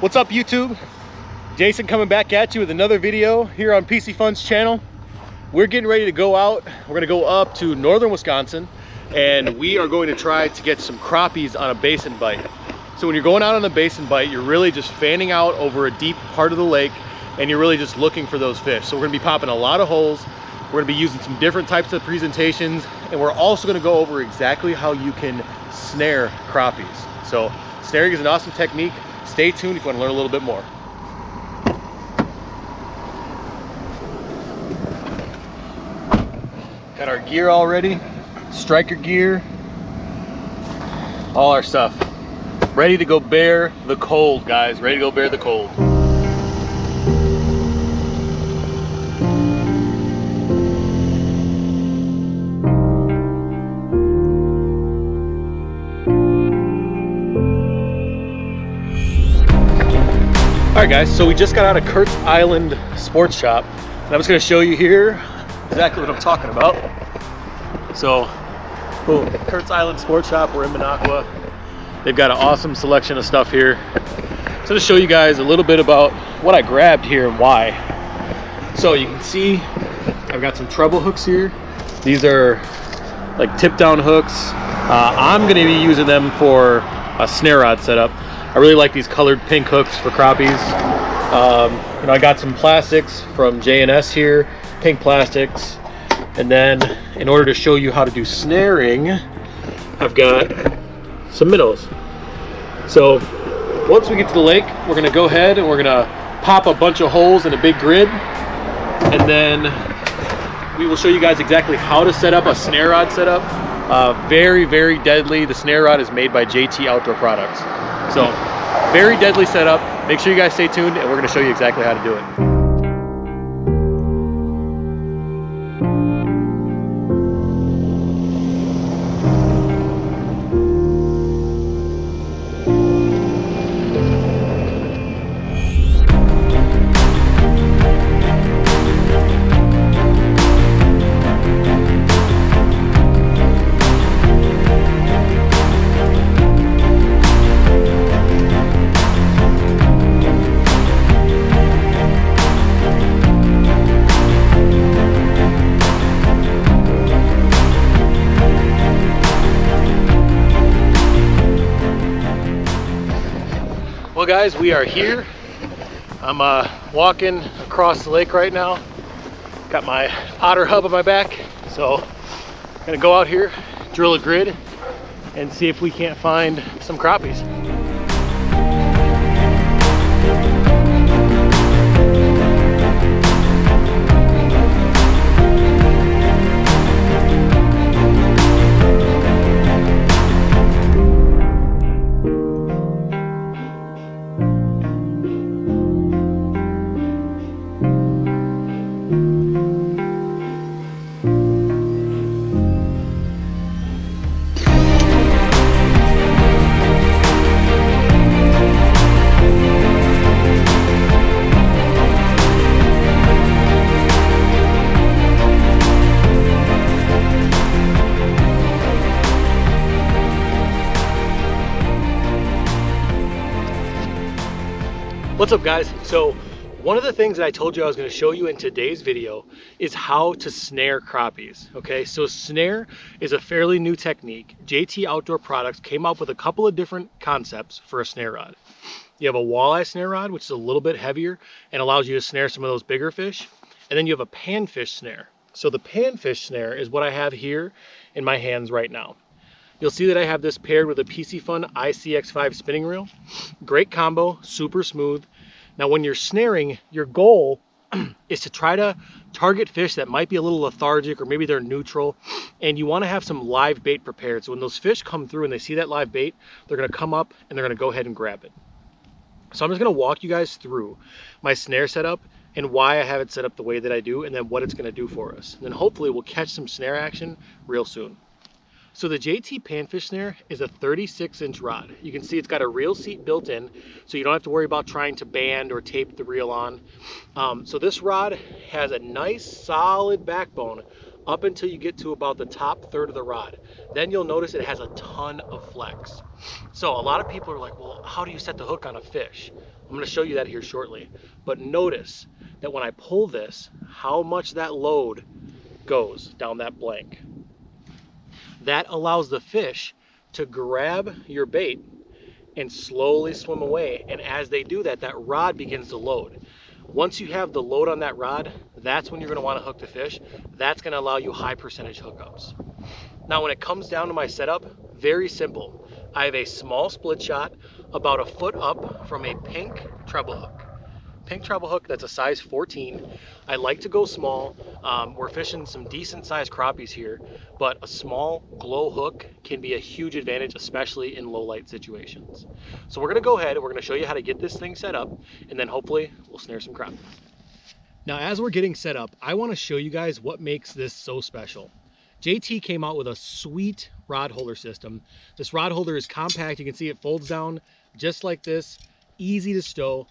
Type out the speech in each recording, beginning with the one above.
What's up, YouTube? Jason coming back at you with another video here on Piscifun's channel. We're getting ready to go out. We're gonna go up to northern Wisconsin and we are going to try to get some crappies on a basin bite. So when you're going out on the basin bite, you're really just fanning out over a deep part of the lake and you're really just looking for those fish. So we're gonna be popping a lot of holes. We're gonna be using some different types of presentations, and we're also gonna go over exactly how you can snare crappies. So snaring is an awesome technique. Stay tuned if you want to learn a little bit more. Got our gear all ready, striker gear, all our stuff. Ready to go bear the cold, guys. Ready to go bear the cold. All right, guys, so we just got out of Kurt's Island Sports Shop, and I'm just gonna show you here exactly what I'm talking about. So, boom, Kurt's Island Sports Shop, we're in Minocqua. They've got an awesome selection of stuff here. So to show you guys a little bit about what I grabbed here and why. So you can see I've got some treble hooks here. These are like tip down hooks. I'm gonna be using them for a snare rod setup. I really like these colored pink hooks for crappies. You know, I got some plastics from J&S here, pink plastics. And then in order to show you how to do snaring, I've got some minnows. So once we get to the lake, we're gonna go ahead and we're gonna pop a bunch of holes in a big grid. And then we will show you guys exactly how to set up a snare rod setup. Very, very deadly. The snare rod is made by JT Outdoor Products. So, very deadly setup. Make sure you guys stay tuned and we're gonna show you exactly how to do it. Well, guys, we are here. I'm walking across the lake right now. Got my otter hub on my back. So I'm gonna go out here, drill a grid, and see if we can't find some crappies. What's up, guys? So one of the things that I told you I was going to show you in today's video is how to snare crappies. Okay, so snare is a fairly new technique. JT Outdoor Products came up with a couple of different concepts for a snare rod. You have a walleye snare rod, which is a little bit heavier and allows you to snare some of those bigger fish. And then you have a panfish snare. So the panfish snare is what I have here in my hands right now. You'll see that I have this paired with a Piscifun ICX5 spinning reel. Great combo, super smooth. Now when you're snaring, your goal is to try to target fish that might be a little lethargic or maybe they're neutral, and you want to have some live bait prepared. So when those fish come through and they see that live bait, they're going to come up and they're going to go ahead and grab it. So I'm just going to walk you guys through my snare setup and why I have it set up the way that I do, and then what it's going to do for us. And then hopefully we'll catch some snare action real soon. So the JT Panfish Snare is a 36-inch rod. You can see it's got a reel seat built in, so you don't have to worry about trying to band or tape the reel on. So this rod has a nice solid backbone, up until you get to about the top third of the rod. Then you'll notice it has a ton of flex. So a lot of people are like, well, how do you set the hook on a fish? I'm going to show you that here shortly. But notice that when I pull this, how much that load goes down that blank. That allows the fish to grab your bait and slowly swim away. And as they do that, that rod begins to load. Once you have the load on that rod, that's when you're going to want to hook the fish. That's going to allow you high percentage hookups. Now, when it comes down to my setup, very simple. I have a small split shot about a foot up from a pink treble hook. Pink treble hook that's a size 14. I like to go small. We're fishing some decent sized crappies here, but a small glow hook can be a huge advantage, especially in low light situations. So we're gonna go ahead and we're gonna show you how to get this thing set up, and then hopefully we'll snare some crappies. Now, as we're getting set up, I wanna show you guys what makes this so special. JT came out with a sweet rod holder system. This rod holder is compact. You can see it folds down just like this, easy to stow.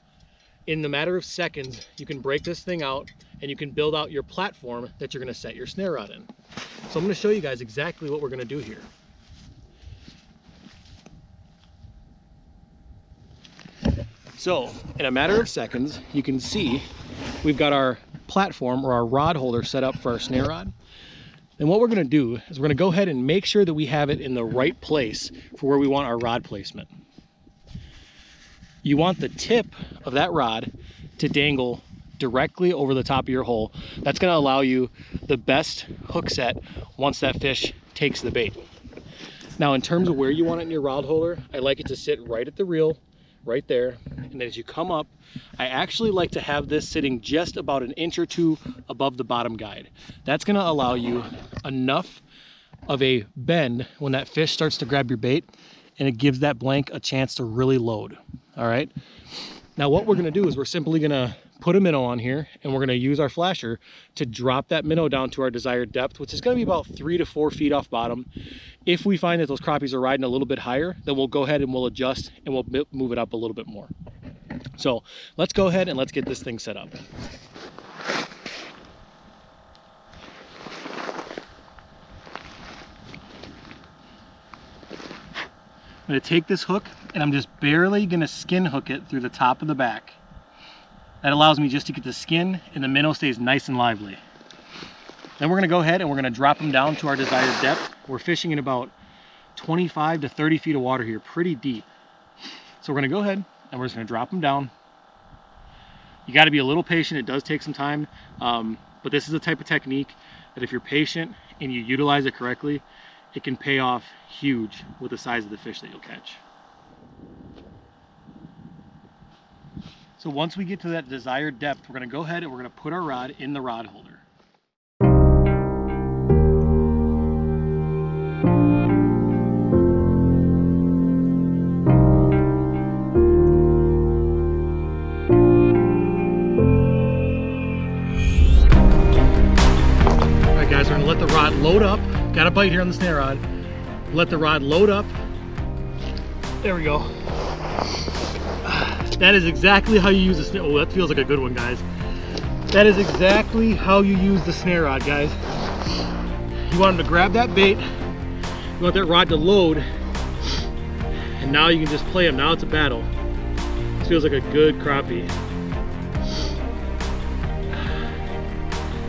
In the matter of seconds, you can break this thing out and you can build out your platform that you're going to set your snare rod in. So I'm going to show you guys exactly what we're going to do here. So in a matter of seconds, you can see we've got our platform or our rod holder set up for our snare rod. And what we're going to do is we're going to go ahead and make sure that we have it in the right place for where we want our rod placement. You want the tip of that rod to dangle directly over the top of your hole. That's going to allow you the best hook set once that fish takes the bait. Now, in terms of where you want it in your rod holder, I like it to sit right at the reel, right there. And as you come up, I actually like to have this sitting just about an inch or two above the bottom guide. That's going to allow you enough of a bend when that fish starts to grab your bait, and it gives that blank a chance to really load. All right. Now what we're going to do is we're simply going to put a minnow on here, and we're going to use our flasher to drop that minnow down to our desired depth, which is going to be about 3 to 4 feet off bottom. If we find that those crappies are riding a little bit higher, then we'll go ahead and we'll adjust and we'll move it up a little bit more. So let's go ahead and let's get this thing set up. I'm going to take this hook and I'm just barely going to skin hook it through the top of the back. That allows me just to get the skin and the minnow stays nice and lively. Then we're going to go ahead and we're going to drop them down to our desired depth. We're fishing in about 25 to 30 feet of water here, pretty deep. So we're going to go ahead and we're just going to drop them down. You got to be a little patient. It does take some time, but this is the type of technique that if you're patient and you utilize it correctly, it can pay off huge with the size of the fish that you'll catch. So once we get to that desired depth, we're going to go ahead and we're going to put our rod in the rod holder. All right guys, we're going to let the rod load up. Got a bite here on the snare rod. Let the rod load up. There we go. That is exactly how you use the snare. Oh, that feels like a good one, guys. That is exactly how you use the snare rod, guys. You want them to grab that bait. You want that rod to load. And now you can just play them. Now it's a battle. This feels like a good crappie.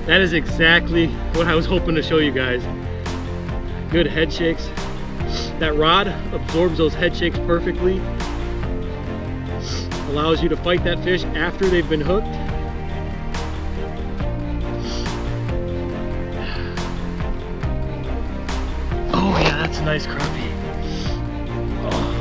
That is exactly what I was hoping to show you guys. Good head shakes. That rod absorbs those head shakes perfectly. Allows you to fight that fish after they've been hooked. Oh yeah, that's a nice crappie. Oh.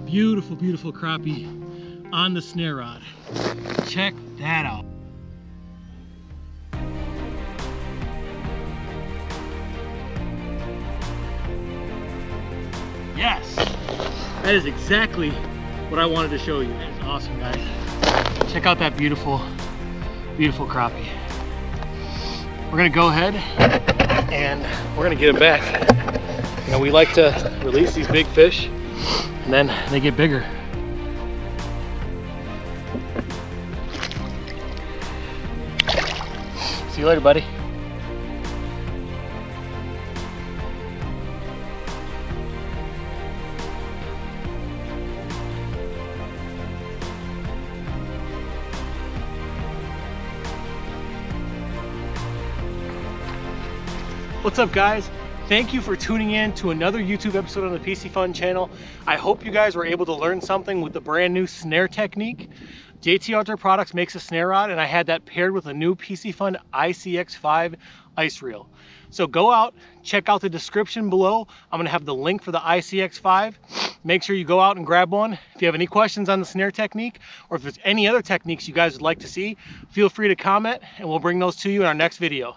Beautiful, beautiful crappie on the snare rod. Check that out. Yes, that is exactly what I wanted to show you. That is awesome, guys. Check out that beautiful, beautiful crappie. We're gonna go ahead and we're gonna get him back. You know, we like to release these big fish and then they get bigger. See you later, buddy. What's up, guys? Thank you for tuning in to another YouTube episode on the Piscifun channel. I hope you guys were able to learn something with the brand new snare technique. JT Outdoor Products makes a snare rod, and I had that paired with a new Piscifun ICX5 ice reel. So go out, check out the description below. I'm gonna have the link for the ICX5. Make sure you go out and grab one. If you have any questions on the snare technique, or if there's any other techniques you guys would like to see, feel free to comment and we'll bring those to you in our next video.